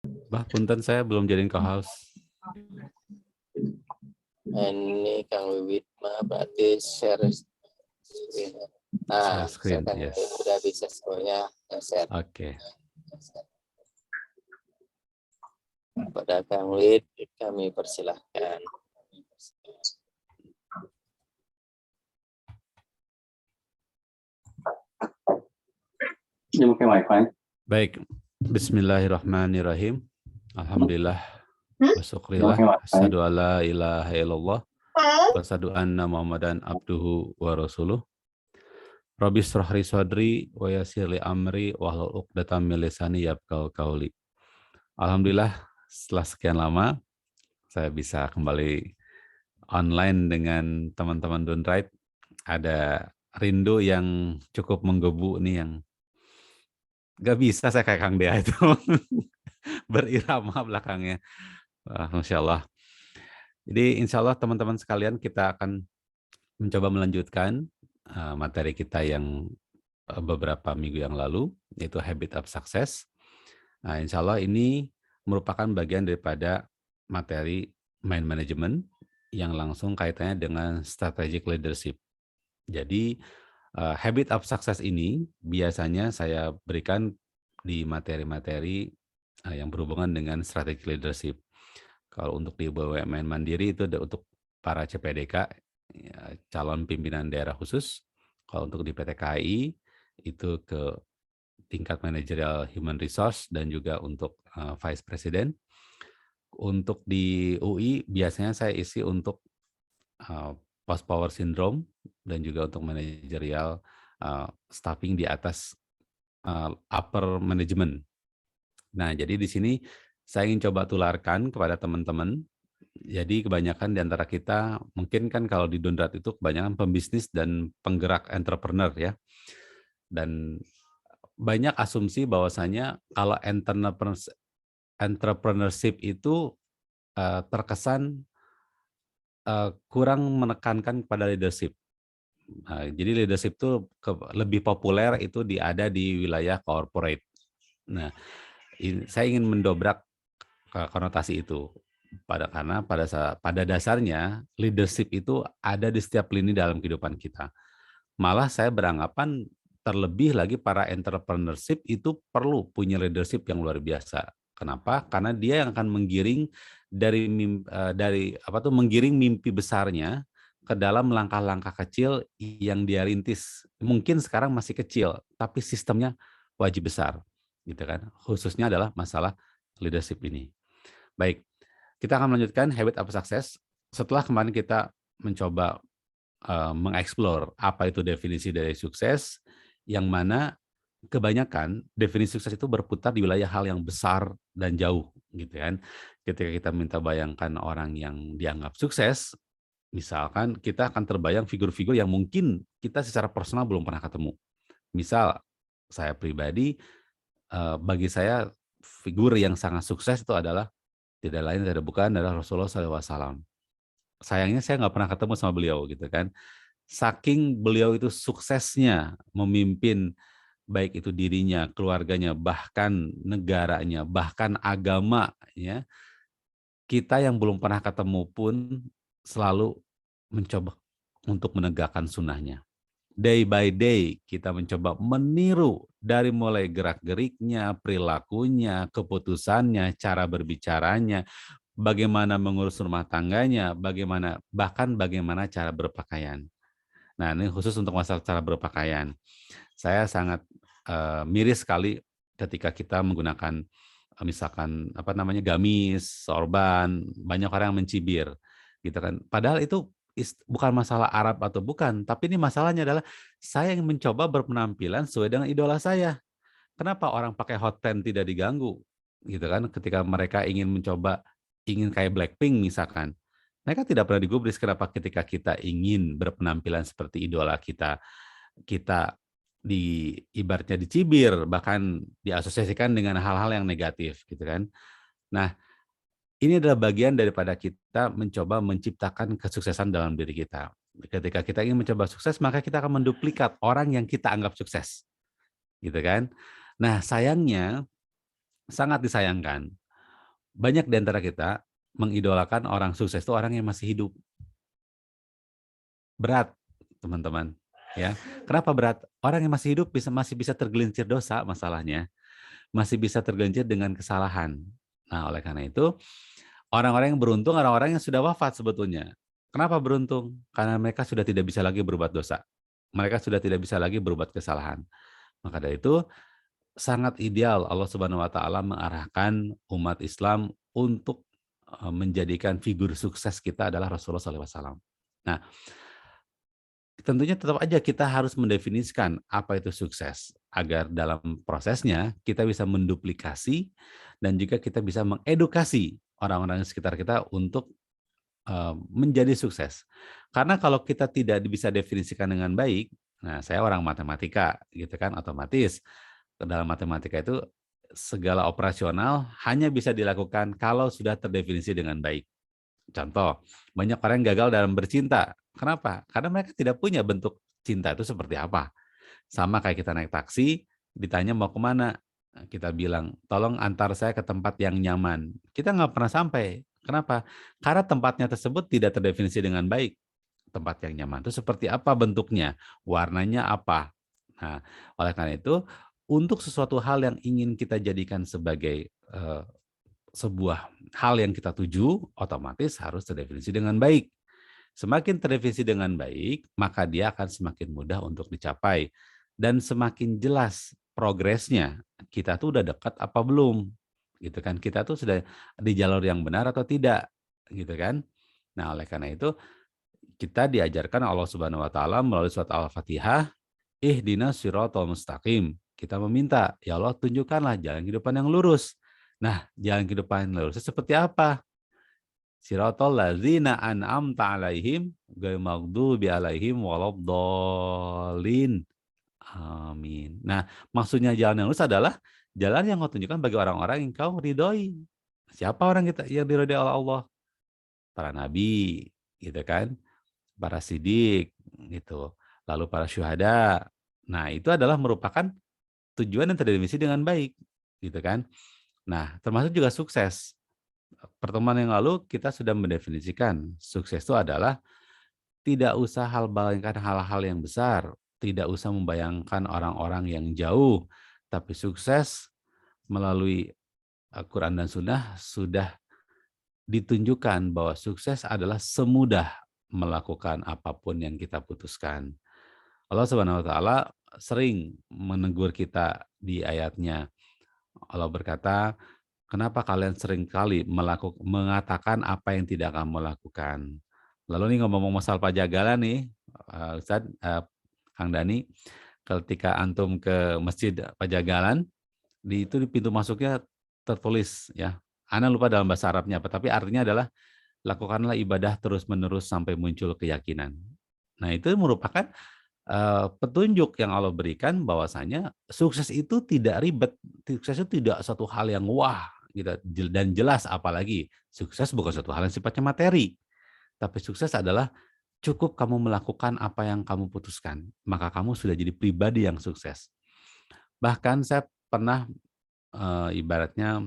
Bah, punten saya belum jadiin co-host. Ini Kang Wibit mah berarti share screen. Nah, Share screen, kan yes. udah bisa semuanya share. Oke. Pada Kang Wid kami persilahkan. Ini pakai wifi. Baik. Bismillahirrahmanirrahim. Alhamdulillah. Wasyukrillah. Asyhadu alla ilaha illallah. Wasyhadu anna Muhammadan abduhu wa rasuluh. Rabbi shrah li sadri wa yassir li amri wahlul 'uqdatam min lisani yafqahu qauli. Alhamdulillah, setelah sekian lama saya bisa kembali online dengan teman-teman Dunright. Ada rindu yang cukup menggebu nih, yang gak bisa saya kayak Kang Dea itu berirama belakangnya. Masya Allah. Jadi insya Allah teman-teman sekalian, kita akan mencoba melanjutkan materi kita yang beberapa minggu yang lalu, yaitu Habit of Success. Nah, insya Allah ini merupakan bagian daripada materi mind management yang langsung kaitannya dengan strategic leadership. Jadi Habit of Success ini biasanya saya berikan di materi-materi yang berhubungan dengan strategic leadership. Kalau untuk di BUMN Mandiri itu untuk para CPDK, ya, calon pimpinan daerah khusus. Kalau untuk di PT KAI itu ke tingkat manajerial human resource dan juga untuk vice president. Untuk di UI biasanya saya isi untuk post power syndrome dan juga untuk manajerial staffing di atas upper management. Nah, jadi di sini saya ingin coba tularkan kepada teman-teman. Jadi kebanyakan di antara kita, mungkin kan kalau di Dunright itu kebanyakan pembisnis dan penggerak entrepreneur ya. Dan banyak asumsi bahwasanya kalau entrepreneurship itu terkesan kurang menekankan kepada leadership. Nah, jadi leadership itu lebih populer itu ada di wilayah corporate. Nah, saya ingin mendobrak konotasi itu. Karena pada dasarnya leadership itu ada di setiap lini dalam kehidupan kita. Malah saya beranggapan terlebih lagi para entrepreneurship itu perlu punya leadership yang luar biasa. Kenapa? Karena dia yang akan menggiring menggiring mimpi besarnya ke dalam langkah-langkah kecil yang dia rintis. Mungkin sekarang masih kecil, tapi sistemnya wajib besar, gitu kan? Khususnya adalah masalah leadership ini. Baik, kita akan melanjutkan Habit of Success. Setelah kemarin kita mencoba mengeksplor apa itu definisi dari sukses, yang mana kebanyakan definisi sukses itu berputar di wilayah hal yang besar dan jauh, gitu kan. Ketika kita minta bayangkan orang yang dianggap sukses, misalkan kita akan terbayang figur-figur yang mungkin kita secara personal belum pernah ketemu. Misal, saya pribadi, bagi saya figur yang sangat sukses itu adalah tidak lain tidak bukan adalah Rasulullah SAW. Sayangnya saya nggak pernah ketemu sama beliau gitu kan. Saking beliau itu suksesnya memimpin baik itu dirinya, keluarganya, bahkan negaranya, bahkan agamanya, kita yang belum pernah ketemu pun selalu mencoba untuk menegakkan sunnahnya. Day by day kita mencoba meniru dari mulai gerak-geriknya, perilakunya, keputusannya, cara berbicaranya, bagaimana mengurus rumah tangganya, bahkan bagaimana cara berpakaian. Nah, ini khusus untuk masalah cara berpakaian. Saya sangat miris sekali ketika kita menggunakan misalkan gamis, sorban, banyak orang yang mencibir, gitu kan. Padahal itu bukan masalah Arab atau bukan, tapi ini masalahnya adalah saya yang mencoba berpenampilan sesuai dengan idola saya. Kenapa orang pakai hot pants tidak diganggu, gitu kan? Ketika mereka ingin kayak Blackpink misalkan, mereka tidak pernah digubris. Kenapa ketika kita ingin berpenampilan seperti idola kita, kita ibaratnya dicibir, bahkan diasosiasikan dengan hal-hal yang negatif, gitu kan? Nah, ini adalah bagian daripada kita mencoba menciptakan kesuksesan dalam diri kita. Ketika kita ingin mencoba sukses, maka kita akan menduplikat orang yang kita anggap sukses, gitu kan? Nah, sayangnya, sangat disayangkan, banyak di antara kita mengidolakan orang sukses itu orang yang masih hidup. Berat, teman-teman. Ya, kenapa berat? Orang yang masih hidup masih bisa tergelincir dosa masalahnya, masih bisa tergelincir dengan kesalahan. Nah, oleh karena itu, orang-orang yang beruntung, orang-orang yang sudah wafat sebetulnya. Kenapa beruntung? Karena mereka sudah tidak bisa lagi berbuat dosa. Mereka sudah tidak bisa lagi berbuat kesalahan. Maka dari itu, sangat ideal Allah Subhanahu wa taala mengarahkan umat Islam untuk menjadikan figur sukses kita adalah Rasulullah SAW. Nah, tentunya tetap aja kita harus mendefinisikan apa itu sukses agar dalam prosesnya kita bisa menduplikasi dan juga kita bisa mengedukasi orang-orang di sekitar kita untuk menjadi sukses. Karena kalau kita tidak bisa definisikan dengan baik, nah saya orang matematika gitu kan, otomatis dalam matematika itu segala operasional hanya bisa dilakukan kalau sudah terdefinisi dengan baik. Contoh, banyak orang yang gagal dalam bercinta. Kenapa? Karena mereka tidak punya bentuk cinta itu seperti apa. Sama kayak kita naik taksi, ditanya mau kemana. Kita bilang, tolong antar saya ke tempat yang nyaman. Kita nggak pernah sampai. Kenapa? Karena tempatnya tersebut tidak terdefinisi dengan baik. Tempat yang nyaman itu seperti apa bentuknya, warnanya apa. Nah, oleh karena itu, untuk sesuatu hal yang ingin kita jadikan sebagai sebuah hal yang kita tuju, otomatis harus terdefinisi dengan baik. Semakin terdefinisi dengan baik, maka dia akan semakin mudah untuk dicapai. Dan semakin jelas progresnya, kita tuh udah dekat apa belum. Gitu kan, kita tuh sudah di jalur yang benar atau tidak. Gitu kan. Nah, oleh karena itu, kita diajarkan Allah Subhanahu wa taala melalui surat Al-Fatihah, ihdinas siratal mustaqim. Kita meminta, ya Allah tunjukkanlah jalan kehidupan yang lurus. Nah, jalan kehidupan yang lurus seperti apa? Siratal ladzina an'amta alaihim ghairil maghdubi alaihim waladdallin. Amin. Nah, maksudnya jalan yang lurus adalah jalan yang kau tunjukkan bagi orang-orang yang kau ridhoi. Siapa orang kita yang diridhoi oleh Allah? Para nabi, gitu kan? Para sidik, gitu. Lalu para syuhada. Nah, itu adalah merupakan tujuan yang terdefinisi dengan baik, gitu kan? Nah, termasuk juga sukses. Pertemuan yang lalu kita sudah mendefinisikan sukses itu adalah tidak usah bayangkan hal-hal yang besar, tidak usah membayangkan orang-orang yang jauh, tapi sukses melalui Al-Quran dan Sunnah sudah ditunjukkan bahwa sukses adalah semudah melakukan apapun yang kita putuskan. Allah Subhanahu wa taala sering menegur kita di ayatnya. Allah berkata, kenapa kalian seringkali mengatakan apa yang tidak kamu lakukan? Lalu nih ngomong-ngomong masalah pajagalan nih, Ustadz, Kang Dani, ketika antum ke masjid Pajagalan, di pintu masuknya tertulis ya, ana lupa dalam bahasa Arabnya apa, tapi artinya adalah lakukanlah ibadah terus-menerus sampai muncul keyakinan. Nah itu merupakan petunjuk yang Allah berikan bahwasanya sukses itu tidak ribet, sukses itu tidak satu hal yang wah gitu dan jelas, apalagi sukses bukan suatu hal yang sifatnya materi, tapi sukses adalah cukup kamu melakukan apa yang kamu putuskan, maka kamu sudah jadi pribadi yang sukses. Bahkan saya pernah ibaratnya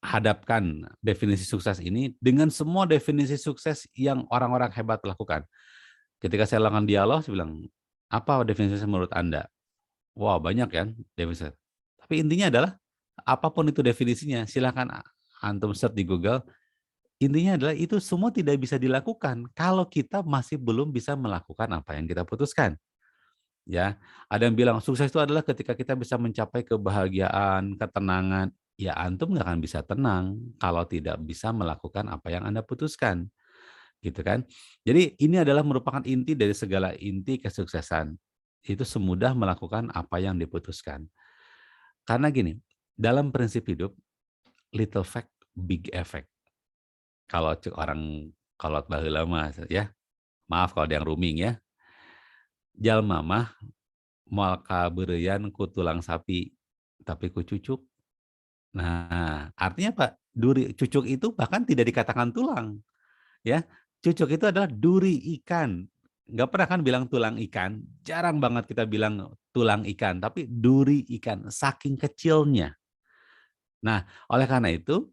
menghadapkan definisi sukses ini dengan semua definisi sukses yang orang-orang hebat lakukan. Ketika saya lakukan dialog, saya bilang, apa definisi menurut Anda? Wah, banyak kan definisi. Tapi intinya adalah, apapun itu definisinya, silakan antum search di Google. Intinya adalah itu semua tidak bisa dilakukan kalau kita masih belum bisa melakukan apa yang kita putuskan. Ya, ada yang bilang sukses itu adalah ketika kita bisa mencapai kebahagiaan, ketenangan. Ya, antum nggak akan bisa tenang kalau tidak bisa melakukan apa yang Anda putuskan. Gitu kan. Jadi ini adalah merupakan inti dari segala inti kesuksesan. Itu semudah melakukan apa yang diputuskan. Karena gini, dalam prinsip hidup, little fact, big effect. Kalau orang kolot baheula mah ya, maaf kalau ada yang rooming ya. Jalma mah moal kabeureyan ku tulang sapi, tapi ku cucuk. Nah, artinya apa? Cucuk itu bahkan tidak dikatakan tulang, ya. Cucuk itu adalah duri ikan. Nggak pernah kan bilang tulang ikan. Jarang banget kita bilang tulang ikan, tapi duri ikan. Saking kecilnya. Nah, oleh karena itu,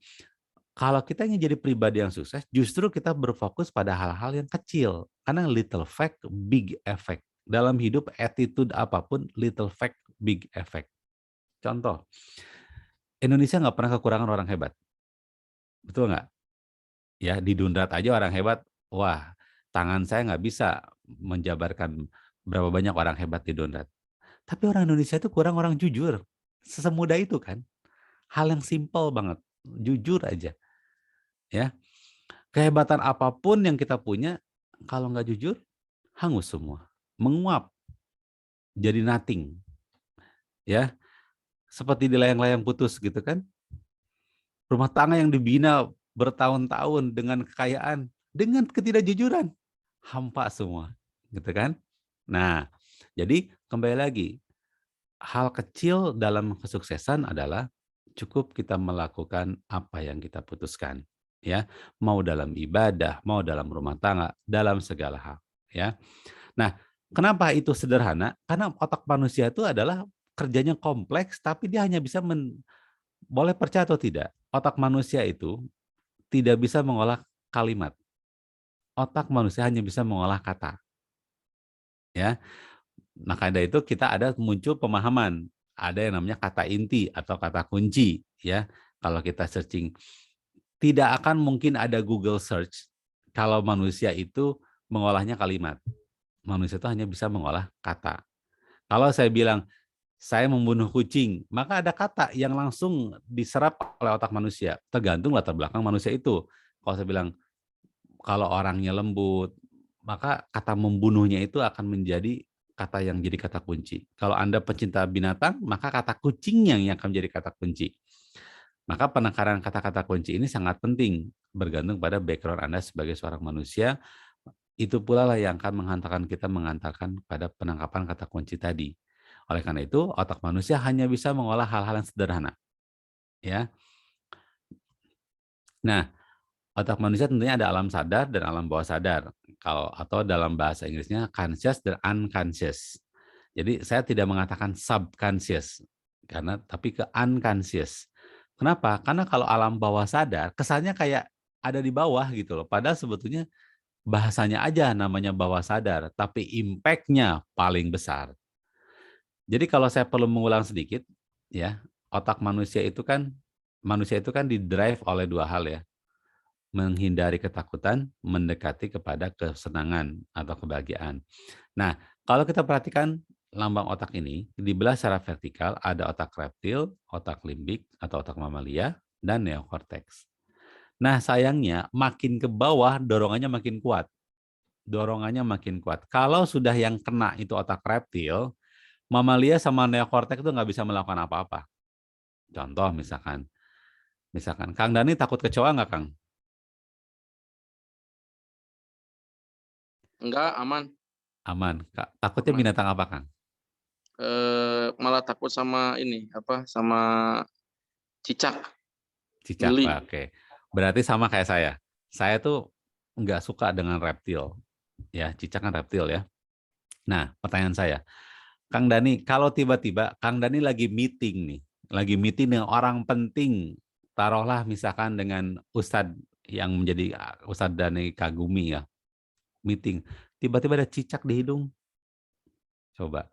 kalau kita ingin jadi pribadi yang sukses, justru kita berfokus pada hal-hal yang kecil. Karena little fact, big effect. Dalam hidup, attitude apapun, little fact, big effect. Contoh, Indonesia nggak pernah kekurangan orang hebat. Betul nggak? Ya, di Dundrat aja orang hebat, wah, tangan saya nggak bisa menjabarkan berapa banyak orang hebat di Dundrat. Tapi orang Indonesia itu kurang orang jujur. Sesemudah itu kan. Hal yang simpel banget. Jujur aja. Ya, kehebatan apapun yang kita punya, kalau nggak jujur, hangus semua. Menguap. Jadi nothing. Ya, seperti di layang-layang putus gitu kan. Rumah tangga yang dibina bertahun-tahun dengan kekayaan, dengan ketidakjujuran, hampa semua, gitu kan? Nah, jadi kembali lagi, hal kecil dalam kesuksesan adalah cukup kita melakukan apa yang kita putuskan, ya. Mau dalam ibadah, mau dalam rumah tangga, dalam segala hal, ya. Nah, kenapa itu sederhana? Karena otak manusia itu adalah kerjanya kompleks, tapi dia hanya bisa boleh percaya atau tidak, otak manusia itu tidak bisa mengolah kalimat. Otak manusia hanya bisa mengolah kata. Ya, maka dari itu kita ada muncul pemahaman. Ada yang namanya kata inti atau kata kunci. Ya, kalau kita searching, tidak akan mungkin ada Google search kalau manusia itu mengolahnya kalimat. Manusia itu hanya bisa mengolah kata. Kalau saya bilang saya membunuh kucing, maka ada kata yang langsung diserap oleh otak manusia. Tergantung latar belakang manusia itu. Kalau saya bilang kalau orangnya lembut, maka kata membunuhnya itu akan menjadi kata yang jadi kata kunci. Kalau Anda pecinta binatang, maka kata kucingnya yang akan menjadi kata kunci. Maka penekanan kata-kata kunci ini sangat penting, bergantung pada background Anda sebagai seorang manusia. Itu pula lah yang akan mengantarkan pada penangkapan kata kunci tadi. Oleh karena itu, otak manusia hanya bisa mengolah hal-hal yang sederhana. Ya. Nah, otak manusia tentunya ada alam sadar dan alam bawah sadar. Atau dalam bahasa Inggrisnya conscious dan unconscious. Jadi saya tidak mengatakan subconscious tapi ke unconscious. Kenapa? Karena kalau alam bawah sadar kesannya kayak ada di bawah gitu loh. Padahal sebetulnya bahasanya aja namanya bawah sadar, tapi impact-nya paling besar. Jadi kalau saya perlu mengulang sedikit, ya, manusia itu kan didrive oleh dua hal ya. Menghindari ketakutan, mendekati kepada kesenangan atau kebahagiaan. Nah, kalau kita perhatikan lambang otak ini, dibelah secara vertikal ada otak reptil, otak limbik atau otak mamalia, dan neokorteks. Nah, sayangnya makin ke bawah dorongannya makin kuat. Dorongannya makin kuat. Kalau sudah yang kena itu otak reptil, mamalia sama neokorteks itu nggak bisa melakukan apa-apa. Contoh misalkan Kang Dani takut kecoa nggak, Kang? Enggak, aman. Aman. Takutnya Aman. binatang apa, Kang? Malah takut sama sama cicak. Cicak, Geli. oke. Berarti sama kayak saya. Saya tuh nggak suka dengan reptil. Ya, cicak kan reptil ya. Nah, pertanyaan saya. Kang Dani, kalau tiba-tiba Kang Dani lagi meeting nih. Lagi meeting dengan orang penting. Taruhlah misalkan dengan Ustadz yang menjadi Ustadz Dani Kagumi ya. Meeting. Tiba-tiba ada cicak di hidung. Coba.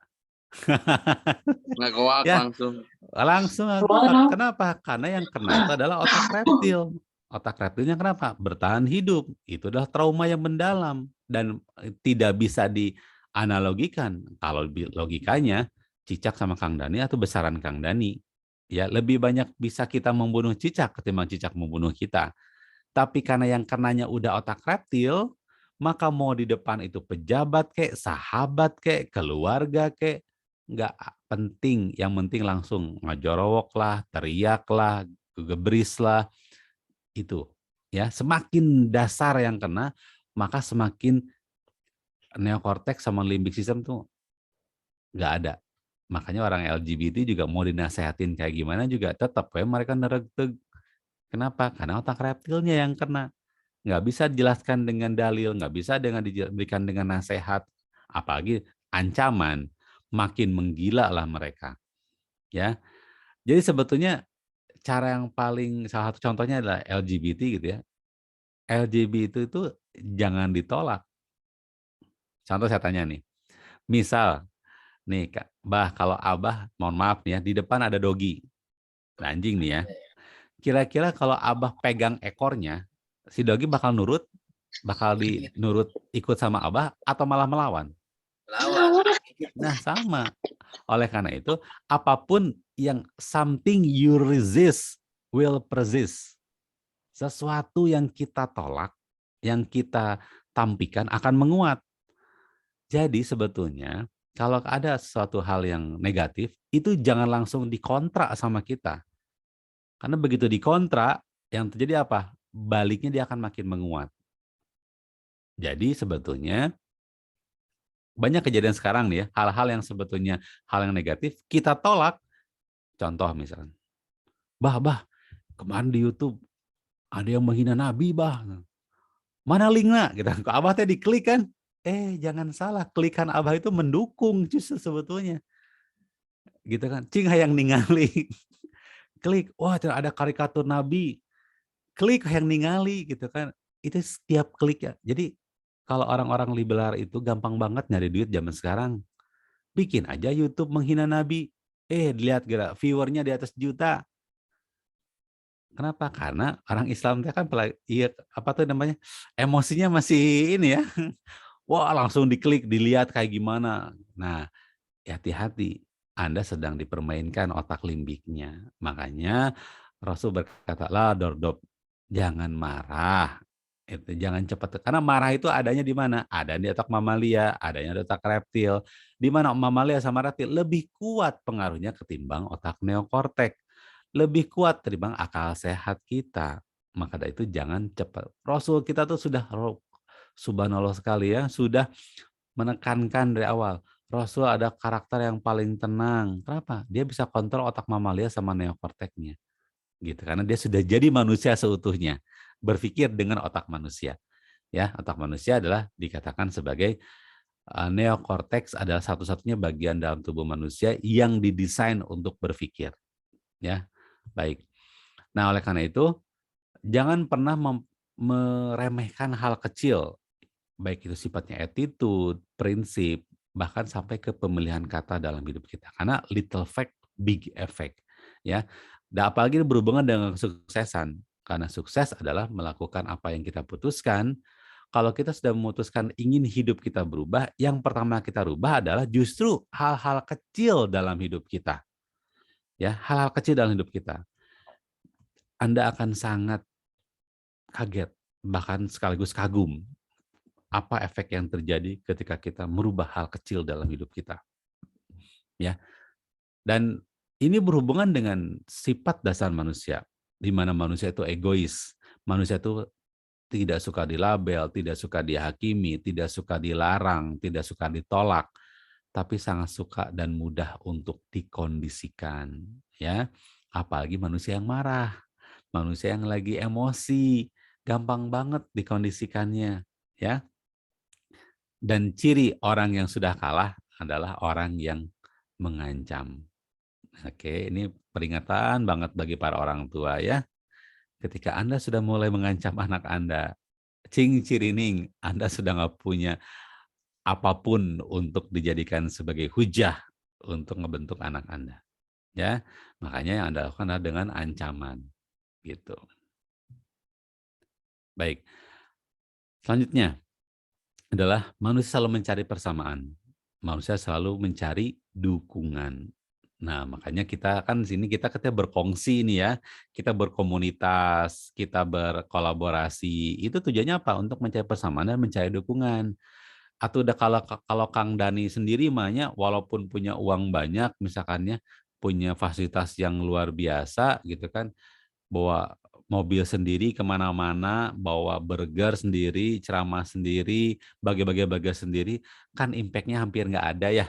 Nggak goak Ya, langsung. langsung aku. Kenapa? Karena yang kena itu adalah otak reptil. Otak reptilnya kenapa? Bertahan hidup. Itu adalah trauma yang mendalam dan tidak bisa dianalogikan. Kalau logikanya cicak sama Kang Dani atau besaran Kang Dani, ya lebih banyak bisa kita membunuh cicak ketimbang cicak membunuh kita. Tapi karena yang kenanya udah otak reptil, maka mau di depan itu pejabat kek, sahabat kek, keluarga kek, nggak penting. Yang penting langsung ngajorowok lah, teriak lah, gebris lah, itu. Ya, semakin dasar yang kena, maka semakin neokortex sama limbic system tuh nggak ada. Makanya orang LGBT juga mau dinasehatin kayak gimana juga tetap ya mereka neregteg. Kenapa? Karena otak reptilnya yang kena. Nggak bisa dijelaskan dengan dalil, nggak bisa diberikan dengan nasihat, apalagi ancaman, makin menggila lah mereka. Ya, jadi sebetulnya cara yang paling salah satu contohnya adalah LGBT gitu ya. LGBT itu jangan ditolak. Contoh saya tanya nih, misal nih Kak, Bah, kalau Abah, mohon maaf nih ya, di depan ada dogi, ada anjing nih ya. Kira-kira kalau Abah pegang ekornya, si dogi bakal nurut, bakal nurut ikut sama Abah, atau malah melawan? Lawan. Nah, sama. Oleh karena itu, apapun yang something you resist will persist. Sesuatu yang kita tolak, yang kita tampikan akan menguat. Jadi sebetulnya kalau ada suatu hal yang negatif, itu jangan langsung dikontra sama kita. Karena begitu dikontra, yang terjadi apa? Baliknya dia akan makin menguat. Jadi sebetulnya banyak kejadian sekarang nih ya, hal-hal yang sebetulnya hal yang negatif, kita tolak. Contoh misalnya, bah, kemarin di YouTube ada yang menghina Nabi, bah. Mana linknya? Gitu. Kok Abah teh diklik kan? Jangan salah, klikan Abah itu mendukung justru sebetulnya. Gitu kan. Cing hayang ningali. Klik, wah ada karikatur Nabi. Klik hayang ningali gitu kan. Itu setiap klik ya. Jadi kalau orang-orang liberal itu gampang banget nyari duit zaman sekarang. Bikin aja YouTube menghina Nabi. Dilihat gerak viewernya di atas juta. Kenapa? Karena orang Islam itu kan iya apa tuh namanya? Emosinya masih ini ya. Wah, langsung diklik, dilihat kayak gimana. Nah, hati-hati. Anda sedang dipermainkan otak limbiknya. Makanya Rasul berkata, "La dordop." Jangan marah. Itu jangan cepat. Karena marah itu adanya di mana? Ada di otak mamalia, adanya di otak reptil. Di mana mamalia sama reptil lebih kuat pengaruhnya ketimbang otak neokortek. Lebih kuat ketimbang akal sehat kita. Maka dari itu jangan cepat. Rasul kita tuh sudah subhanallah sekali ya, sudah menekankan dari awal. Rasul ada karakter yang paling tenang. Kenapa? Dia bisa kontrol otak mamalia sama neokorteknya. Gitu. Karena dia sudah jadi manusia seutuhnya. Berpikir dengan otak manusia. Ya, otak manusia adalah dikatakan sebagai neokorteks adalah satu-satunya bagian dalam tubuh manusia yang didesain untuk berpikir. Ya, baik. Nah, oleh karena itu, jangan pernah meremehkan hal kecil. Baik itu sifatnya attitude, prinsip, bahkan sampai ke pemilihan kata dalam hidup kita. Karena little fact, big effect. Ya, dan apalagi berhubungan dengan kesuksesan. Karena sukses adalah melakukan apa yang kita putuskan. Kalau kita sudah memutuskan ingin hidup kita berubah, yang pertama kita rubah adalah justru hal-hal kecil dalam hidup kita. Ya, hal-hal kecil dalam hidup kita. Anda akan sangat kaget, bahkan sekaligus kagum apa efek yang terjadi ketika kita merubah hal kecil dalam hidup kita. Ya. Dan ini berhubungan dengan sifat dasar manusia, di mana manusia itu egois. Manusia itu tidak suka dilabel, tidak suka dihakimi, tidak suka dilarang, tidak suka ditolak, tapi sangat suka dan mudah untuk dikondisikan, ya. Apalagi manusia yang marah, manusia yang lagi emosi, gampang banget dikondisikannya, ya. Dan ciri orang yang sudah kalah adalah orang yang mengancam. Oke, ini peringatan banget bagi para orang tua ya. Ketika Anda sudah mulai mengancam anak Anda, cing cirining, Anda sudah nggak punya apapun untuk dijadikan sebagai hujah untuk ngebentuk anak Anda. Ya, makanya yang Anda lakukan adalah dengan ancaman, gitu. Baik, selanjutnya adalah manusia selalu mencari persamaan. Manusia selalu mencari dukungan. Nah, makanya kita kan di sini kita berkongsi nih ya, kita berkomunitas, kita berkolaborasi. Itu tujuannya apa? Untuk mencari persamaan dan mencari dukungan. Atau udah kalau Kang Dani sendiri mahnya walaupun punya uang banyak misalkannya, punya fasilitas yang luar biasa gitu kan, bawa mobil sendiri kemana-mana, bawa burger sendiri, ceramah sendiri, bagi-bagi burger sendiri, kan impact-nya hampir nggak ada ya,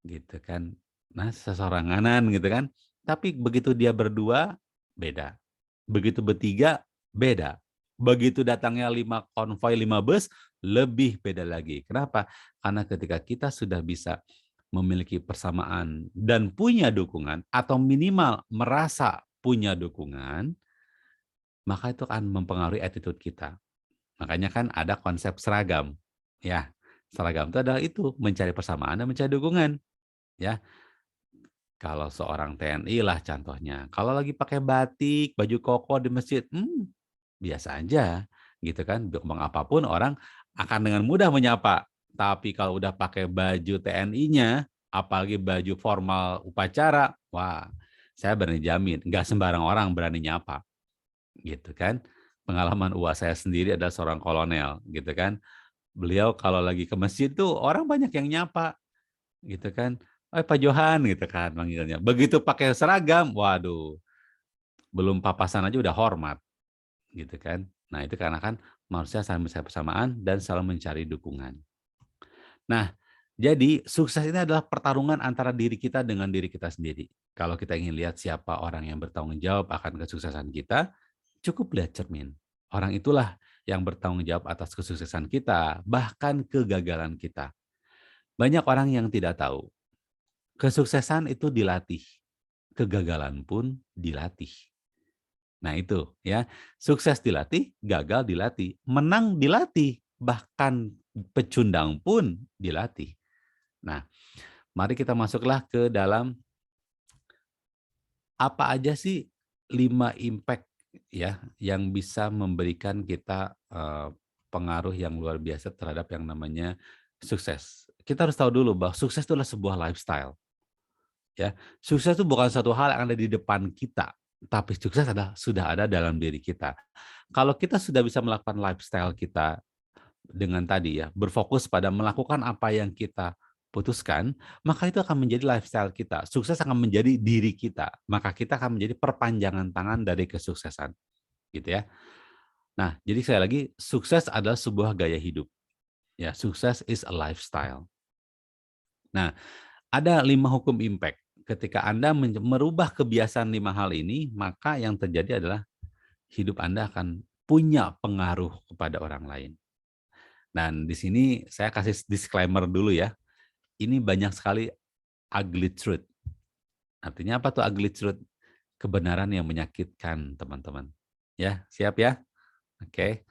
gitu kan. Nah, sesoranganan gitu kan. Tapi begitu dia berdua, beda. Begitu bertiga, beda. Begitu datangnya 5 konvoi, 5 bus, lebih beda lagi. Kenapa? Karena ketika kita sudah bisa memiliki persamaan dan punya dukungan, atau minimal merasa punya dukungan, maka itu akan mempengaruhi attitude kita. Makanya kan ada konsep seragam. Ya, seragam itu adalah itu, mencari persamaan dan mencari dukungan. Ya, kalau seorang TNI lah contohnya, kalau lagi pakai batik, baju koko di masjid, biasa aja, gitu kan. Ngomong apapun orang akan dengan mudah menyapa. Tapi kalau udah pakai baju TNI-nya, apalagi baju formal upacara, wah, saya berani jamin, nggak sembarang orang berani nyapa, gitu kan. Pengalaman uas saya sendiri adalah seorang kolonel, gitu kan. Beliau kalau lagi ke masjid tuh orang banyak yang nyapa, gitu kan. Pak Johan gitu kan manggilnya. Begitu pakai seragam, waduh, belum papasan aja udah hormat, gitu kan. Nah, itu karena kan manusia saling mencari persamaan dan selalu mencari dukungan. Nah, jadi sukses ini adalah pertarungan antara diri kita dengan diri kita sendiri. Kalau kita ingin lihat siapa orang yang bertanggung jawab akan kesuksesan kita, cukup lihat cermin. Orang itulah yang bertanggung jawab atas kesuksesan kita, bahkan kegagalan kita. Banyak orang yang tidak tahu, kesuksesan itu dilatih, kegagalan pun dilatih. Nah itu ya, sukses dilatih, gagal dilatih, menang dilatih, bahkan pecundang pun dilatih. Nah, mari kita masuklah ke dalam apa aja sih 5 impact ya yang bisa memberikan kita pengaruh yang luar biasa terhadap yang namanya sukses. Kita harus tahu dulu bahwa sukses itu adalah sebuah lifestyle. Ya, sukses itu bukan satu hal yang ada di depan kita, tapi sukses sudah ada dalam diri kita. Kalau kita sudah bisa melakukan lifestyle kita dengan tadi ya, berfokus pada melakukan apa yang kita putuskan, maka itu akan menjadi lifestyle kita. Sukses akan menjadi diri kita, maka kita akan menjadi perpanjangan tangan dari kesuksesan, gitu ya. Nah, jadi sekali lagi, sukses adalah sebuah gaya hidup. Ya, sukses is a lifestyle. Nah, ada 5 hukum impact. Ketika Anda merubah kebiasaan 5 hal ini, maka yang terjadi adalah hidup Anda akan punya pengaruh kepada orang lain. Dan di sini saya kasih disclaimer dulu ya. Ini banyak sekali ugly truth. Artinya apa tuh ugly truth? Kebenaran yang menyakitkan, teman-teman. Ya, siap ya? Oke.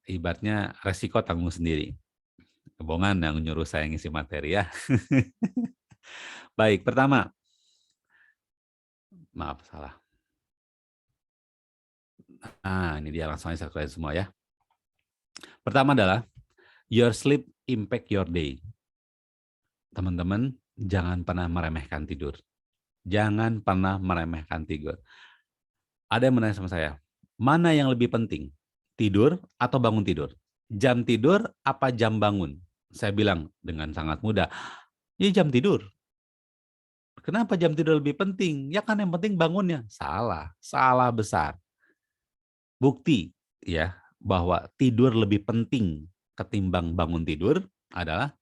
Ibaratnya resiko tanggung sendiri. Kebohongan yang nyuruh saya ngisi materi ya. Baik, pertama. Maaf, salah. Nah, ini dia langsung aja saya semua ya. Pertama adalah, your sleep impact your day. Teman-teman, jangan pernah meremehkan tidur. Jangan pernah meremehkan tidur. Ada yang menanya sama saya, mana yang lebih penting? Tidur atau bangun tidur? Jam tidur apa jam bangun? Saya bilang dengan sangat mudah, ya jam tidur. Kenapa jam tidur lebih penting? Ya kan yang penting bangunnya. Salah, salah besar. Bukti ya bahwa tidur lebih penting ketimbang bangun tidur adalah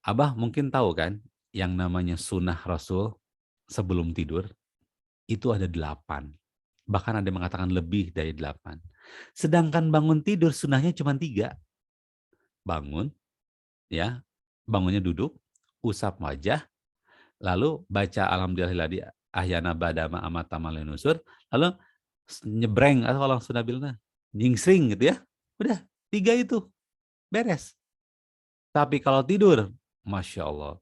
Abah mungkin tahu kan yang namanya sunnah Rasul sebelum tidur itu ada 8. Bahkan ada yang mengatakan lebih dari 8. Sedangkan bangun tidur sunnahnya cuma 3. Bangun, ya, bangunnya duduk, usap wajah, lalu baca alhamdulillahilladzi ahyana ba'dama amata malenusur, lalu nyebreng atau kalau sudah bilang nyingsring gitu ya. Udah, 3 itu beres. Tapi kalau tidur, Masya Allah,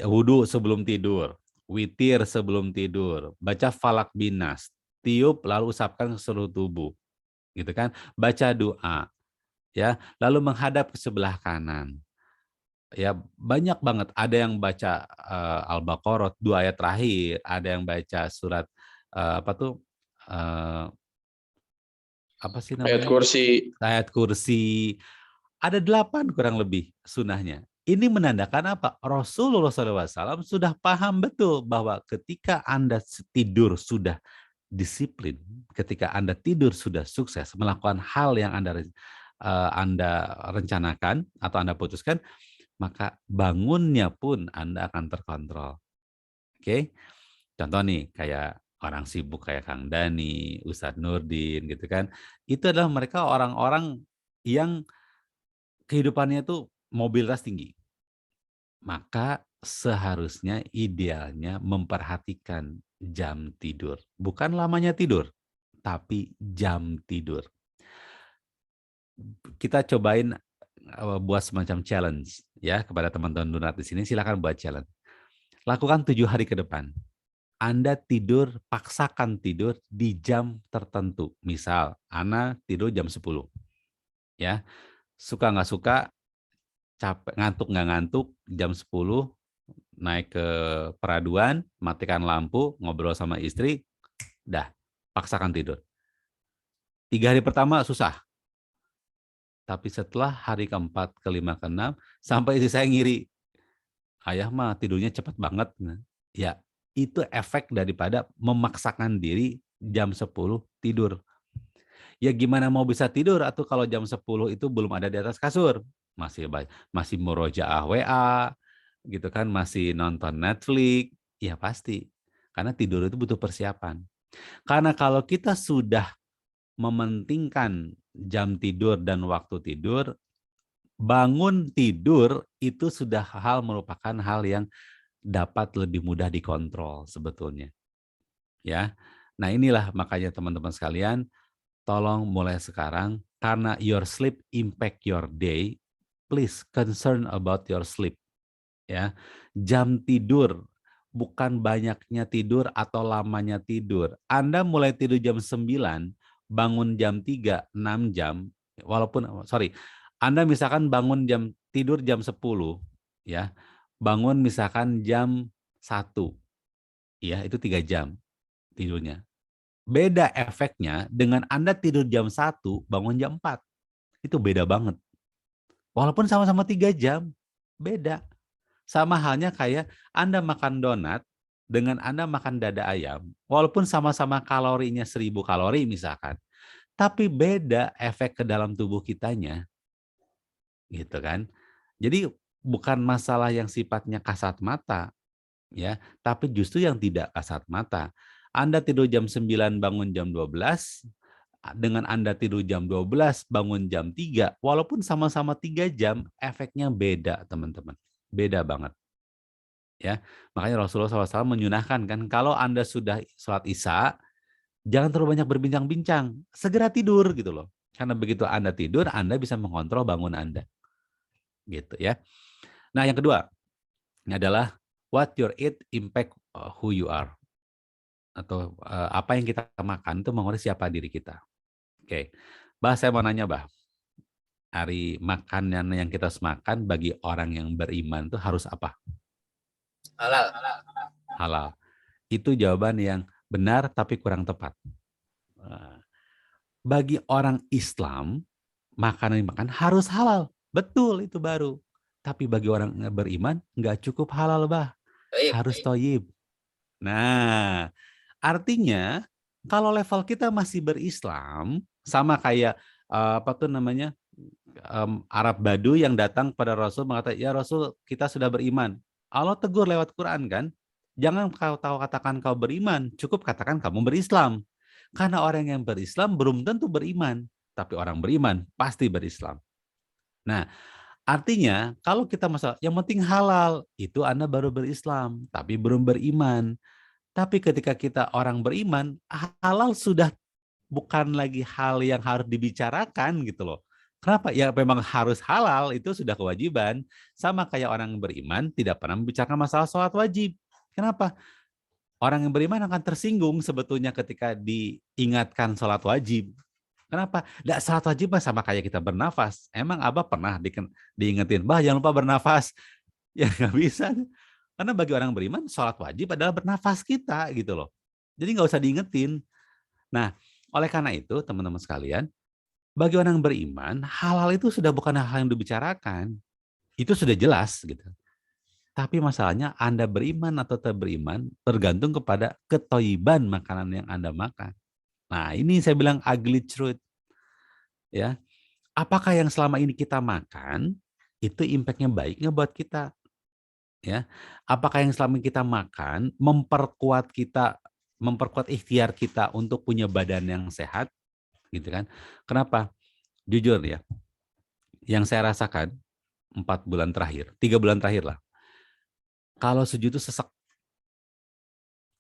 wudhu sebelum tidur, witir sebelum tidur, baca falak binas, tiup lalu usapkan ke seluruh tubuh, gitu kan? Baca doa, ya, lalu menghadap ke sebelah kanan. Ya, banyak banget. Ada yang baca Al-Baqarah 2 ayat terakhir, ada yang baca surat apa tuh? Apa sih Ayat namanya? kursi. Ayat kursi. Ada 8 kurang lebih sunnahnya. Ini menandakan apa? Rasulullah SAW sudah paham betul bahwa ketika Anda tidur sudah disiplin, ketika Anda tidur sudah sukses, melakukan hal yang Anda rencanakan atau Anda putuskan, maka bangunnya pun Anda akan terkontrol. Oke? Contoh nih, kayak orang sibuk kayak Kang Dani, Ustadz Nurdin gitu kan. Itu adalah mereka orang-orang yang kehidupannya tuh mobilitas tinggi. Maka seharusnya idealnya memperhatikan jam tidur. Bukan lamanya tidur, tapi jam tidur. Kita cobain buat semacam challenge ya kepada teman-teman Donat di sini. Silakan buat challenge. Lakukan 7 hari ke depan. Anda tidur, paksakan tidur di jam tertentu. Misal, Ana tidur jam 10. Ya, suka nggak suka, capek, ngantuk nggak ngantuk, jam 10 naik ke peraduan, matikan lampu, ngobrol sama istri, dah, paksakan tidur. 3 hari pertama susah. Tapi setelah hari keempat, kelima, keenam, sampai istri saya ngiri. Ayah mah tidurnya cepat banget. Ya, itu efek daripada memaksakan diri jam 10 tidur. Ya gimana mau bisa tidur atau kalau jam 10 itu belum ada di atas kasur. Masih murojaah WA, gitu kan, masih nonton Netflix. Ya pasti. Karena tidur itu butuh persiapan. Karena kalau kita sudah mementingkan jam tidur dan waktu tidur, bangun tidur itu sudah merupakan hal yang dapat lebih mudah dikontrol sebetulnya. Ya. Nah, inilah makanya teman-teman sekalian, tolong mulai sekarang karena your sleep impact your day, please concern about your sleep. Ya. Jam tidur bukan banyaknya tidur atau lamanya tidur. Anda mulai tidur jam 9, bangun jam 3, 6 jam, Anda misalkan tidur jam 10, ya. Bangun misalkan jam 1, ya, itu 3 jam tidurnya. Beda efeknya dengan Anda tidur jam 1, bangun jam 4. Itu beda banget. Walaupun sama-sama 3 jam, beda. Sama halnya kayak Anda makan donat dengan Anda makan dada ayam, walaupun sama-sama kalorinya 1000 kalori misalkan, tapi beda efek ke dalam tubuh kitanya, gitu kan. Jadi bukan masalah yang sifatnya kasat mata, ya, tapi justru yang tidak kasat mata. Anda tidur jam 9, bangun jam 12, dengan Anda tidur jam 12, bangun jam 3, walaupun sama-sama 3 jam, efeknya beda, teman-teman. Beda banget. Ya, makanya Rasulullah SAW menyunahkan kan, kalau Anda sudah sholat Isya, jangan terlalu banyak berbincang-bincang, segera tidur gitu loh. Karena begitu Anda tidur, Anda bisa mengontrol bangun Anda. Gitu ya. Nah, yang kedua adalah what you eat impact who you are. Atau apa yang kita makan itu mengurangi siapa diri kita. Oke. Bah, saya mau nanya, Bah. Hari makanan yang kita makan bagi orang yang beriman itu harus apa? Halal. Halal. Itu jawaban yang benar tapi kurang tepat. Bagi orang Islam, makanan yang makan harus halal. Betul, itu baru. Tapi bagi orang yang beriman, nggak cukup halal, Bah. Harus thayyib. Nah, artinya kalau level kita masih berislam, sama kayak Arab Badu yang datang pada Rasul mengatakan, ya Rasul, kita sudah beriman. Allah tegur lewat Quran kan, jangan kau katakan kau beriman, cukup katakan kamu berislam. Karena orang yang berislam belum tentu beriman, tapi orang beriman pasti berislam. Nah, artinya kalau kita masalah yang penting halal, itu Anda baru berislam, tapi belum beriman. Tapi ketika kita orang beriman, halal sudah bukan lagi hal yang harus dibicarakan gitu loh. Kenapa? Ya memang harus halal, itu sudah kewajiban. Sama kayak orang beriman tidak pernah membicarakan masalah sholat wajib. Kenapa? Orang yang beriman akan tersinggung sebetulnya ketika diingatkan sholat wajib. Kenapa? Nggak, sholat wajib sama kayak kita bernafas. Emang Abah pernah diingetin, Bah jangan lupa bernafas. Ya nggak bisa. Karena bagi orang beriman, sholat wajib adalah bernafas kita gitu loh. Jadi nggak usah diingetin. Nah, oleh karena itu, teman-teman sekalian, bagi orang beriman, halal itu sudah bukan hal yang dibicarakan. Itu sudah jelas gitu. Tapi masalahnya Anda beriman atau tidak beriman tergantung kepada ketoyiban makanan yang Anda makan. Nah, ini saya bilang ugly truth. Ya, apakah yang selama ini kita makan itu impact-nya baik nggak buat kita? Ya, apakah yang selama ini kita makan memperkuat ikhtiar kita untuk punya badan yang sehat, gitu kan? Kenapa? Jujur ya, yang saya rasakan 4 bulan terakhir, 3 bulan terakhir lah, Kalau sujud itu sesek,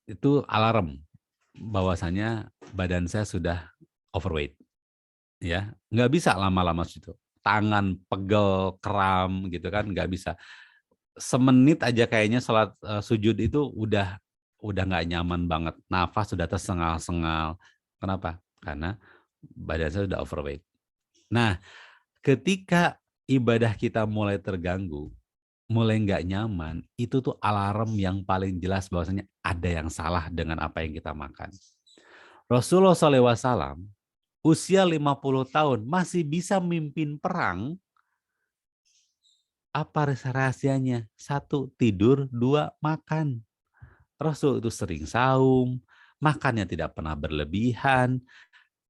itu alarm bahwasanya badan saya sudah overweight. Ya, nggak bisa lama-lama sujud. Tangan pegel, kram gitu kan, nggak bisa. Semenit aja kayaknya sholat sujud itu udah nggak nyaman banget. Nafas sudah tersengal-sengal. Kenapa? Karena badan saya sudah overweight. Nah, ketika ibadah kita mulai terganggu, mulai nggak nyaman, itu tuh alarm yang paling jelas bahwasanya ada yang salah dengan apa yang kita makan. Rasulullah SAW usia 50 tahun masih bisa mimpin perang. Apa rahasianya? 1, tidur, 2, makan. Rasul itu sering saum, makannya tidak pernah berlebihan,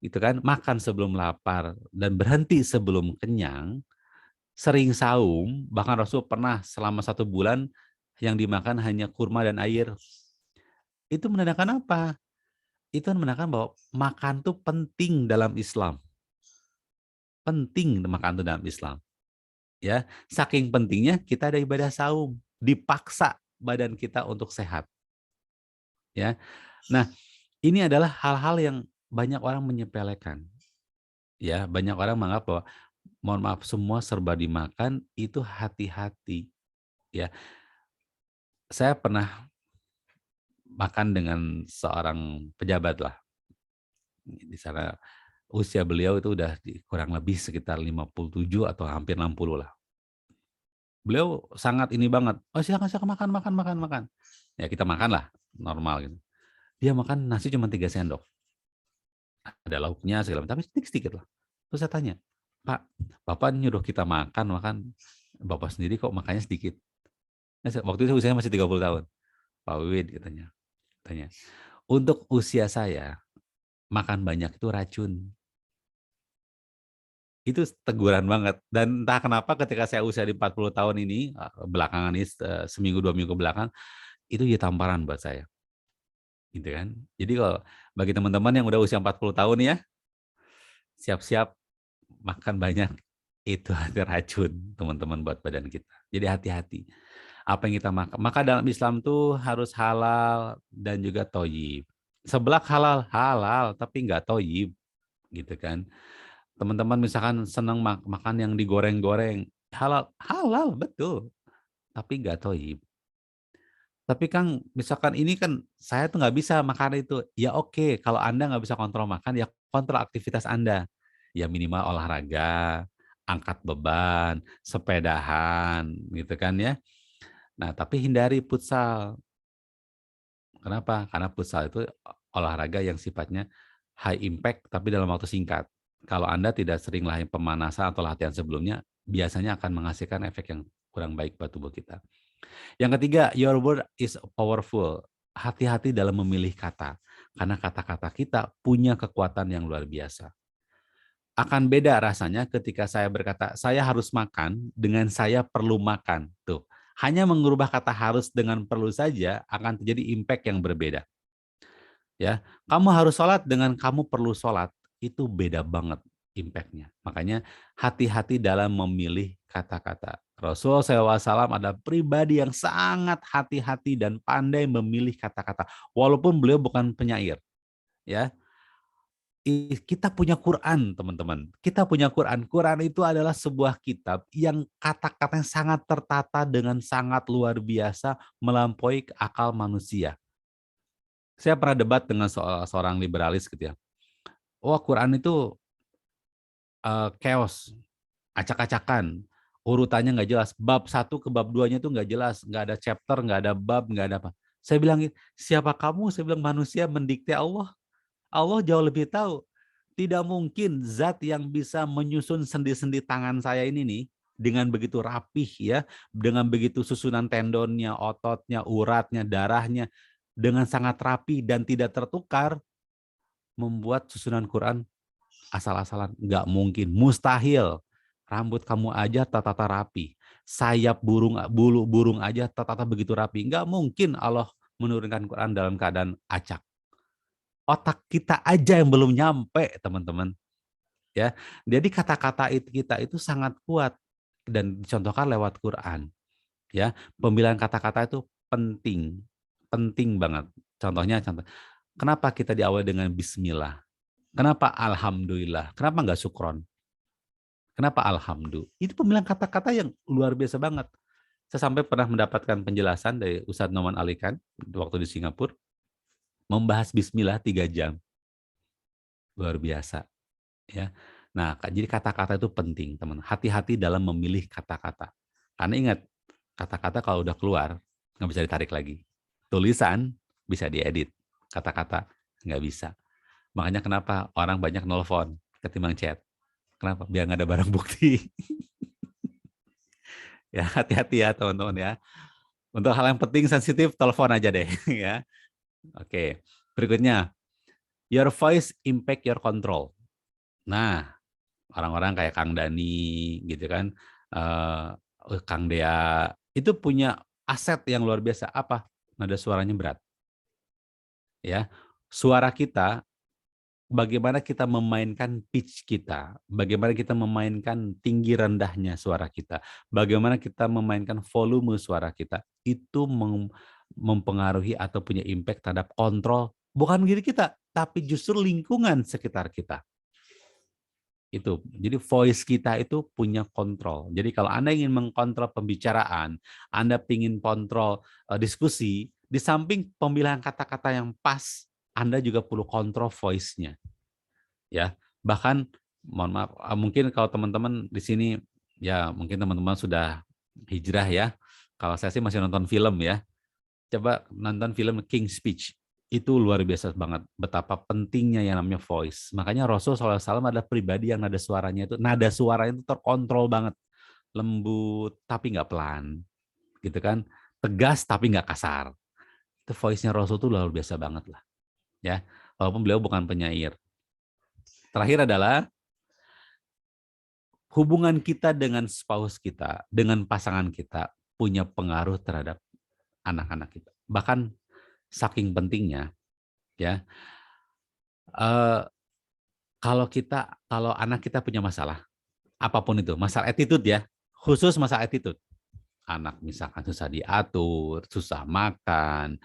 gitu kan? Makan sebelum lapar dan berhenti sebelum kenyang. Sering saum, bahkan Rasul pernah selama 1 bulan yang dimakan hanya kurma dan air. Itu menandakan apa? Itu menandakan bahwa makan itu penting dalam Islam. Penting makan itu dalam Islam. Ya, saking pentingnya kita ada ibadah saum, dipaksa badan kita untuk sehat. Ya. Nah, ini adalah hal-hal yang banyak orang menyepelekan. Ya, banyak orang menganggap bahwa mohon maaf semua serba dimakan, itu hati-hati. Ya. Saya pernah makan dengan seorang pejabat lah. Di sana usia beliau itu udah kurang lebih sekitar 57 atau hampir 60 lah. Beliau sangat ini banget, "Oh silakan makan." Ya kita makan lah, normal gitu. Dia makan nasi cuma 3 sendok. Ada lauknya segala macam, tapi sedikit-sedikit lah. Terus saya tanya, "Pak, Bapak nyuruh kita makan, Bapak sendiri kok makannya sedikit?" Waktu itu usianya masih 30 tahun. "Pak Wiwid," katanya, "untuk usia saya, makan banyak itu racun." Itu teguran banget. Dan entah kenapa ketika saya usia di 40 tahun ini, belakangan ini, seminggu 2 minggu belakang, itu jadi tamparan buat saya. Gitu kan. Jadi kalau bagi teman-teman yang udah usia 40 tahun ya, siap-siap makan banyak. Itu ada racun teman-teman buat badan kita. Jadi hati-hati. Apa yang kita makan. Maka dalam Islam tuh harus halal dan juga thayyib. Seblak halal, halal tapi nggak thayyib. Gitu kan. Teman-teman misalkan senang makan yang digoreng-goreng, halal, halal betul, tapi nggak thayyib. Tapi Kang, misalkan ini kan saya tuh nggak bisa makan itu. Ya oke, kalau Anda nggak bisa kontrol makan, ya kontrol aktivitas Anda. Ya minimal olahraga, angkat beban, sepedahan, gitu kan ya. Nah, tapi hindari futsal. Kenapa? Karena futsal itu olahraga yang sifatnya high impact tapi dalam waktu singkat. Kalau Anda tidak sering pemanasan atau latihan sebelumnya, biasanya akan menghasilkan efek yang kurang baik buat tubuh kita. Yang ketiga, your word is powerful. Hati-hati dalam memilih kata. Karena kata-kata kita punya kekuatan yang luar biasa. Akan beda rasanya ketika saya berkata, saya harus makan dengan saya perlu makan. Tuh, hanya mengubah kata harus dengan perlu saja akan terjadi impact yang berbeda. Ya, kamu harus sholat dengan kamu perlu sholat, itu beda banget impact-nya. Makanya hati-hati dalam memilih kata-kata. Rasulullah SAW ada pribadi yang sangat hati-hati dan pandai memilih kata-kata. Walaupun beliau bukan penyair. Ya, kita punya Quran, teman-teman. Kita punya Quran. Quran itu adalah sebuah kitab yang kata-katanya sangat tertata dengan sangat luar biasa melampaui akal manusia. Saya pernah debat dengan seorang liberalis gitu ya. Wah, Quran itu chaos, acak-acakan, urutannya nggak jelas. Bab 1 ke bab 2-nya itu nggak jelas, nggak ada chapter, nggak ada bab, nggak ada apa. Saya bilang, siapa kamu? Saya bilang manusia mendikte Allah. Allah jauh lebih tahu. Tidak mungkin zat yang bisa menyusun sendi-sendi tangan saya ini nih dengan begitu rapih ya, dengan begitu susunan tendonnya, ototnya, uratnya, darahnya dengan sangat rapi dan tidak tertukar membuat susunan Quran asal-asalan. Nggak mungkin, mustahil. Rambut kamu aja tata rapi, sayap bulu burung aja tata begitu rapi. Nggak mungkin Allah menurunkan Quran dalam keadaan acak. Otak kita aja yang belum nyampe, teman-teman. Ya, jadi kata-kata kita itu sangat kuat dan dicontohkan lewat Quran. Ya, pemilihan kata-kata itu penting banget. Contoh, kenapa kita diawali dengan Bismillah? Kenapa Alhamdulillah? Kenapa nggak Syukron? Kenapa Alhamdulillah? Itu pemilihan kata-kata yang luar biasa banget. Saya sampai pernah mendapatkan penjelasan dari Ustadz Noman Alikan waktu di Singapura, membahas Bismillah 3 jam. Luar biasa. Ya. Nah, jadi kata-kata itu penting, teman. Hati-hati dalam memilih kata-kata. Karena ingat, kata-kata kalau udah keluar, nggak bisa ditarik lagi. Tulisan bisa diedit, kata-kata nggak bisa. Makanya kenapa orang banyak nelfon ketimbang chat. Kenapa? Biar nggak ada barang bukti. Ya, hati-hati ya teman-teman ya. Untuk hal yang penting, sensitif, telepon aja deh. Ya. Oke, berikutnya. Your voice impact your control. Nah, orang-orang kayak Kang Dani gitu kan, Kang Dea, itu punya aset yang luar biasa. Apa? Nada suaranya berat. Ya, suara kita, bagaimana kita memainkan pitch kita, bagaimana kita memainkan tinggi rendahnya suara kita, bagaimana kita memainkan volume suara kita, itu mempengaruhi atau punya impact terhadap kontrol, bukan diri kita, tapi justru lingkungan sekitar kita. Itu. Jadi voice kita itu punya kontrol. Jadi kalau Anda ingin mengkontrol pembicaraan, Anda ingin kontrol diskusi, di samping pemilihan kata-kata yang pas, Anda juga perlu kontrol voice-nya. Ya, bahkan mohon maaf, mungkin kalau teman-teman di sini ya mungkin teman-teman sudah hijrah ya. Kalau saya sih masih nonton film ya. Coba nonton film King's Speech. Itu luar biasa banget betapa pentingnya yang namanya voice. Makanya Rasul SAW adalah pribadi yang nada suaranya itu terkontrol banget, lembut tapi nggak pelan, gitu kan, tegas tapi nggak kasar. Itu voice-nya Rasul itu luar biasa banget lah, ya. Walaupun beliau bukan penyair. Terakhir adalah hubungan kita dengan spouse kita, dengan pasangan kita punya pengaruh terhadap anak-anak kita. Bahkan saking pentingnya, ya. Kalau anak kita punya masalah, apapun itu, masalah attitude ya, khusus masalah attitude. Anak misalkan susah diatur, susah makan,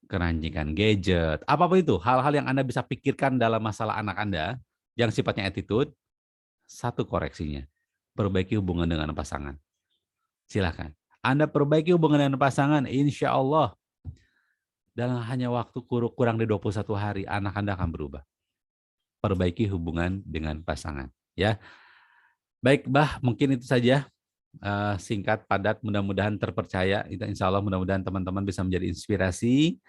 keranjingan gadget, apapun itu, hal-hal yang Anda bisa pikirkan dalam masalah anak Anda yang sifatnya attitude, satu koreksinya, perbaiki hubungan dengan pasangan. Silakan. Anda perbaiki hubungan dengan pasangan, insya Allah dalam hanya waktu kurang dari 21 hari, anak Anda akan berubah. Perbaiki hubungan dengan pasangan. Ya, baik, Bah, mungkin itu saja. Singkat, padat, mudah-mudahan terpercaya. Insya Allah mudah-mudahan teman-teman bisa menjadi inspirasi.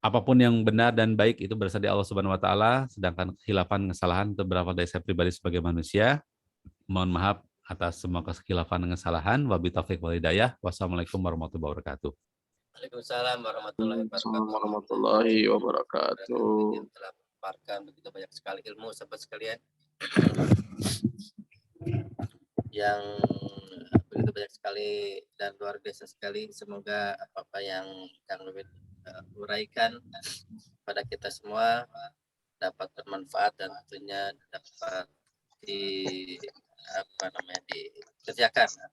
Apapun yang benar dan baik itu berasal dari Allah Subhanahu Wa Taala. Sedangkan khilafan, kesalahan itu berasal dari saya pribadi sebagai manusia. Mohon maaf atas semua kekhilafan dan kesalahan. Wabillahi taufiq wal hidayah. Wassalamualaikum warahmatullahi wabarakatuh. Waalaikumsalam warahmatullahi Assalamualaikum wabarakatuh. warahmatullahi wabarakatuh. Yang telah memaparkan begitu banyak sekali ilmu sahabat sekalian. Yang begitu banyak sekali dan luar biasa sekali. Semoga apa-apa yang Kang Luwit uraikan pada kita semua dapat bermanfaat dan tentunya dapat dikerjakan atau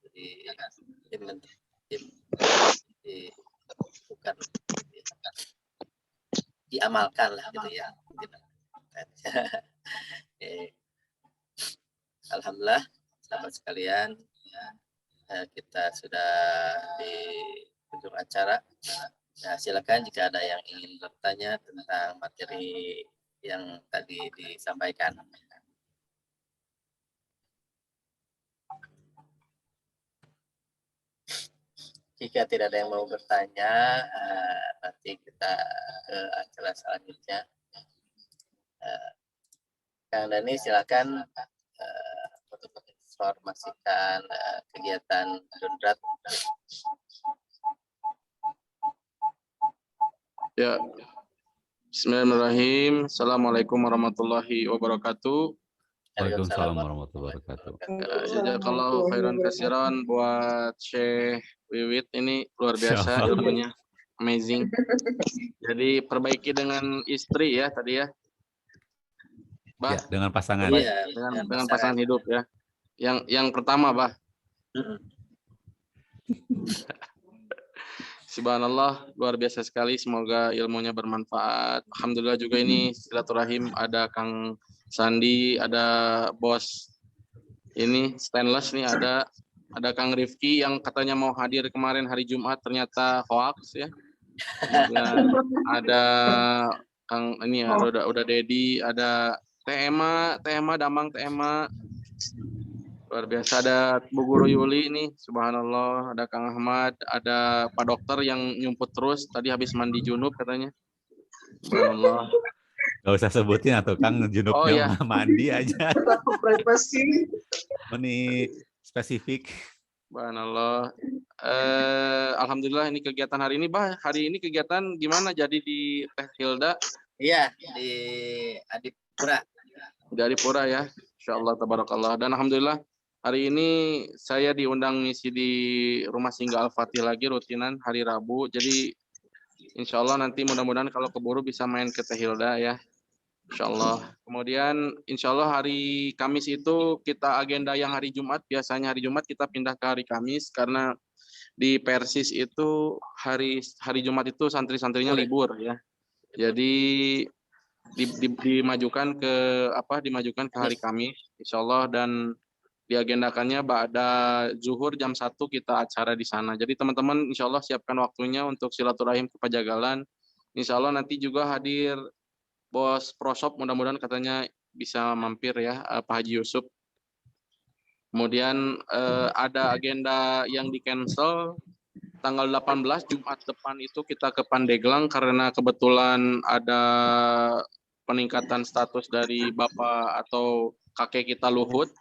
bukan diamalkan lah gitu ya. Alhamdulillah sahabat sekalian, kita sudah di ujung acara. Nah, silakan jika ada yang ingin bertanya tentang materi yang tadi disampaikan. Jika tidak ada yang mau bertanya, nanti kita ke acara selanjutnya. Kang Dani, silakan untuk menginformasikan kegiatan Dundrat. Ya. Bismillahirrahmanirrahim. Assalamualaikum warahmatullahi wabarakatuh. Waalaikumsalam warahmatullahi wabarakatuh. Jazakallahu khairan kasiran buat Syekh Wiwit, ini luar biasa ilmunya, amazing. Jadi perbaiki dengan istri ya tadi ya, Bah. Ya, dengan pasangan. Iya, dengan pasangan hidup ya. Yang pertama, Bah. Subhanallah, luar biasa sekali. Semoga ilmunya bermanfaat. Alhamdulillah juga ini silaturahim. Ada Kang Sandi, ada Bos ini Stainless nih, ada Kang Rifki yang katanya mau hadir kemarin hari Jumat, ternyata hoax ya. Kemudian ada Kang ini ya, udah Dedi, ada Teh Ema, Damang Teh Ema. Luar biasa, ada Bu Guru Yuli nih, subhanallah, ada Kang Ahmad, ada Pak Dokter yang nyumput terus, tadi habis mandi junub katanya. Subhanallah. Gak usah sebutin atau Kang Oh junubnya ya, mandi aja. Takut privasi. Ini spesifik. subhanallah. Alhamdulillah ini kegiatan hari ini, Bah. Hari ini kegiatan gimana jadi di Teh Hilda? Iya, di Adipura. Di Adipura ya. Insyaallah tabarakallah. Dan alhamdulillah hari ini saya diundang ngisi di Rumah Singgah Al-Fatih lagi rutinan hari Rabu. Jadi insyaallah nanti mudah-mudahan kalau keburu bisa main ke Teh Hilda ya. Insyaallah. Kemudian insyaallah hari Kamis itu kita agenda yang hari Jumat, biasanya hari Jumat kita pindah ke hari Kamis karena di Persis itu hari Jumat itu santri-santrinya libur ya. Jadi dimajukan ke hari Kamis insyaallah, dan diagendakannya pada zuhur jam 1 kita acara di sana. Jadi teman-teman insyaallah siapkan waktunya untuk silaturahim ke Pajagalan. Insyaallah nanti juga hadir Bos Prosop, mudah-mudahan katanya bisa mampir ya, Pak Haji Yusuf. Kemudian ada agenda yang di-cancel tanggal 18 Jumat depan itu kita ke Pandeglang karena kebetulan ada peningkatan status dari bapak atau kakek kita Luhut.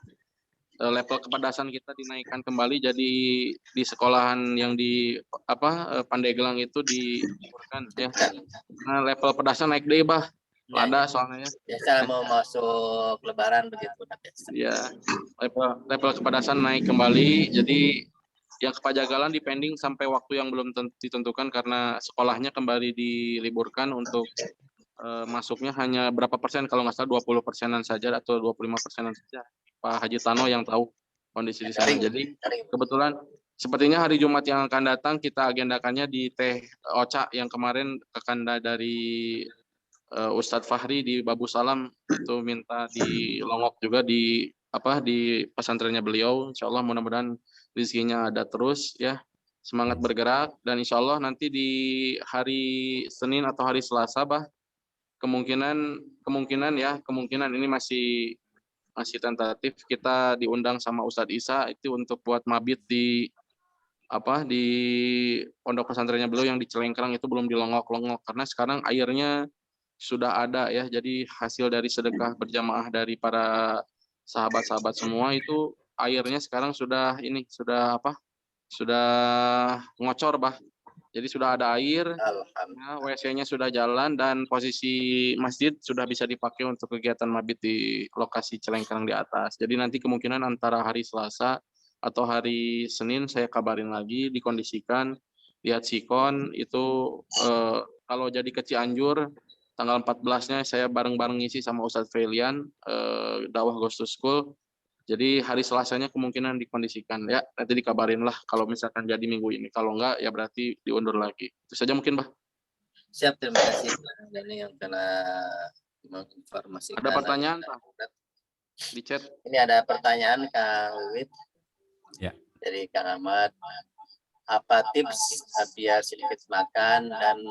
Level kepedasan kita dinaikkan kembali, jadi di sekolahan yang di Pandeglang itu diliburkan ya. Nah, level pedasan naik deh, Bah. Lada soalnya ya. Biasa mau masuk lebaran begitu. Ya, level kepedasan naik kembali, jadi yang ke Pajagalan dipending sampai waktu yang belum ditentukan karena sekolahnya kembali diliburkan. Untuk masuknya hanya berapa persen, kalau nggak salah 20%-an saja atau 25%-an saja. Pak Haji Tano yang tahu kondisi di sana. Jadi kebetulan sepertinya hari Jumat yang akan datang kita agendakannya di Teh Oca yang kemarin kekanda dari Ustadz Fahri di Babu Salam itu minta di Longok juga di pesantrennya beliau. Insya Allah mudah-mudahan rezekinya ada terus ya, semangat bergerak, dan insya Allah nanti di hari Senin atau hari Selasa, Bah, kemungkinan ini masih tentatif, kita diundang sama Ustadz Isa itu untuk buat mabit di pondok pesantrennya beliau yang di Celengkrang, itu belum dilongok-longok karena sekarang airnya sudah ada ya. Jadi hasil dari sedekah berjamaah dari para sahabat-sahabat semua itu airnya sekarang sudah ngocor, Bah. Jadi sudah ada air, ya, WC-nya sudah jalan, dan posisi masjid sudah bisa dipakai untuk kegiatan mabit di lokasi Celengkrang di atas. Jadi nanti kemungkinan antara hari Selasa atau hari Senin saya kabarin lagi, dikondisikan, lihat sikon itu kalau jadi ke Cianjur tanggal 14-nya saya bareng-bareng ngisi sama Ustadz Felian dakwah Ghost to School. Jadi hari Selasanya kemungkinan dikondisikan ya, nanti dikabarin lah kalau misalkan jadi minggu ini. Kalau enggak ya berarti diundur lagi. Itu saja mungkin, Bah. Siap, terima kasih Dani yang telah menginformasikan. Ada pertanyaan, Pak? Di chat. Ini ada pertanyaan Kang Wiwit. Ya. Dari Kang Ahmad. Apa tips biar sedikit makan dan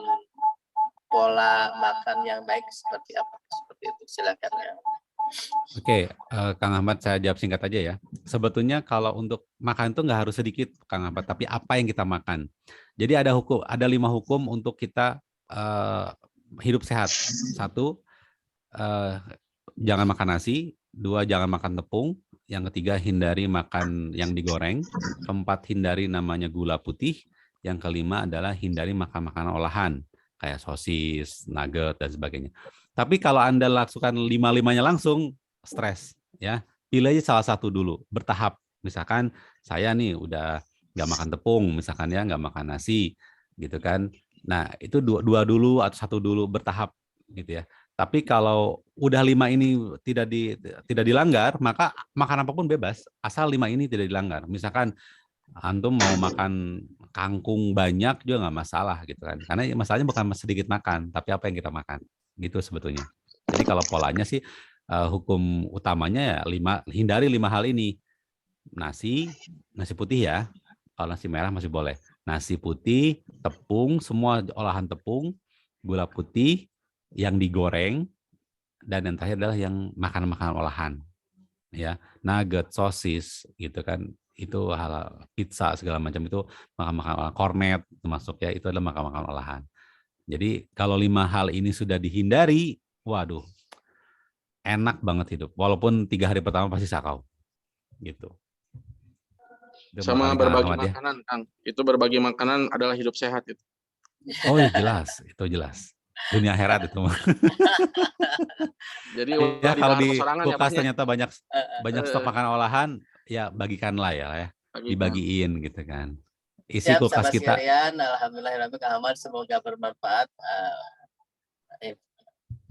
pola makan yang baik seperti apa? Seperti itu, silakan ya. Oke, Kang Ahmad, saya jawab singkat aja ya. Sebetulnya kalau untuk makan itu nggak harus sedikit, Kang Ahmad, tapi apa yang kita makan. Jadi ada 5 hukum untuk kita hidup sehat. 1, jangan makan nasi. 2, jangan makan tepung. Yang ketiga, hindari makan yang digoreng. 4, hindari namanya gula putih. Yang kelima adalah hindari makan makanan olahan, kayak sosis, nugget, dan sebagainya. Tapi kalau Anda lakukan 5-5-nya langsung, stres ya. Pilih aja salah satu dulu, bertahap. Misalkan saya nih udah nggak makan tepung, misalkan ya, nggak makan nasi, gitu kan. Nah itu 2 dulu atau 1 dulu, bertahap gitu ya. Tapi kalau udah 5 ini tidak dilanggar, maka makan apapun bebas, asal 5 ini tidak dilanggar. Misalkan Antum mau makan kangkung banyak juga nggak masalah gitu kan. Karena masalahnya bukan sedikit makan, tapi apa yang kita makan. Gitu sebetulnya. Jadi kalau polanya sih hukum utamanya ya hindari 5 hal ini. Nasi putih ya. Kalau nasi merah masih boleh. Nasi putih, tepung, semua olahan tepung, gula putih yang digoreng, dan yang terakhir adalah yang makanan-makanan olahan. Ya, nugget, sosis gitu kan. Itu hal pizza segala macam itu makan-makan olahan, kornet termasuk ya, itu adalah makan-makan olahan. Jadi kalau 5 hal ini sudah dihindari, waduh, enak banget hidup. Walaupun 3 hari pertama pasti sakau, gitu. Itu Sama makanan Kang berbagi Ahmad ya. makanan, Kang. Itu berbagi makanan adalah hidup sehat itu. Oh ya jelas, itu jelas. Dunia akhirat itu mah. Jadi Ya ulah kalau didahar di sorangan ya, kulkas Bahnya. ternyata banyak banyak stok Eh, makanan olahan, ya bagikanlah ya, bagikan. dibagiin gitu kan. Isi Siap kulkas sahabat kita. sekalian, alhamdulillah Kang Ahmad semoga bermanfaat.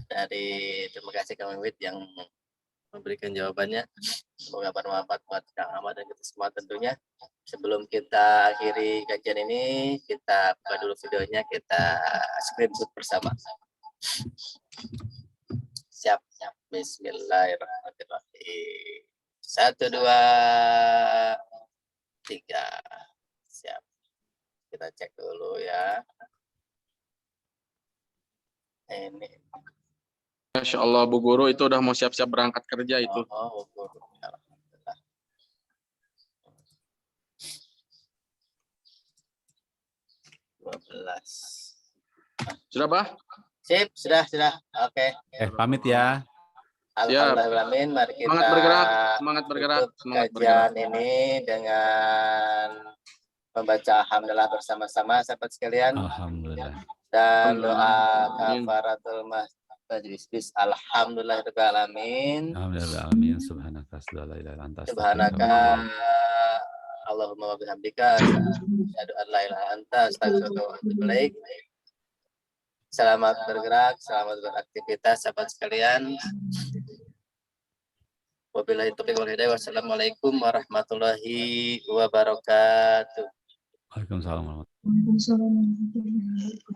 Terima kasih Kang Wiwit yang memberikan jawabannya. Semoga bermanfaat buat Kang Ahmad dan kita semua tentunya. Sebelum kita akhiri kajian ini, kita buka dulu videonya, kita screenshot bersama. Siap. Bismillahirrahmanirrahim. 1, 2, 3. Siap. Kita cek dulu ya. Ini. Masya Allah, Bu Guru itu udah mau siap-siap berangkat kerja itu. Alhamdulillah. Sudah, Bah? Sip, sudah. Oke. Pamit ya. Alhamdulillah, mari kita Semangat bergerak, tutup kajian ini dengan membaca alhamdulillah bersama-sama sahabat sekalian Alhamdulillah. dan doa kafaratul majlis. Alhamdulillahirabbil alamin. Alhamdulillah alamin. Subhanaka la ilaha illa anta Subhanaka Allahumma wa bihamdika asyhadu an la ilaha illa anta astaghfiruka wa atubu ilaik. Selamat bergerak, selamat beraktivitas sahabat sekalian. Wabillahi taufiq wal hidayah. Wassalamualaikum warahmatullahi wabarakatuh. Waalaikumsalam warahmatullahi wabarakatuh. Waalaikumsalam warahmatullahi wabarakatuh.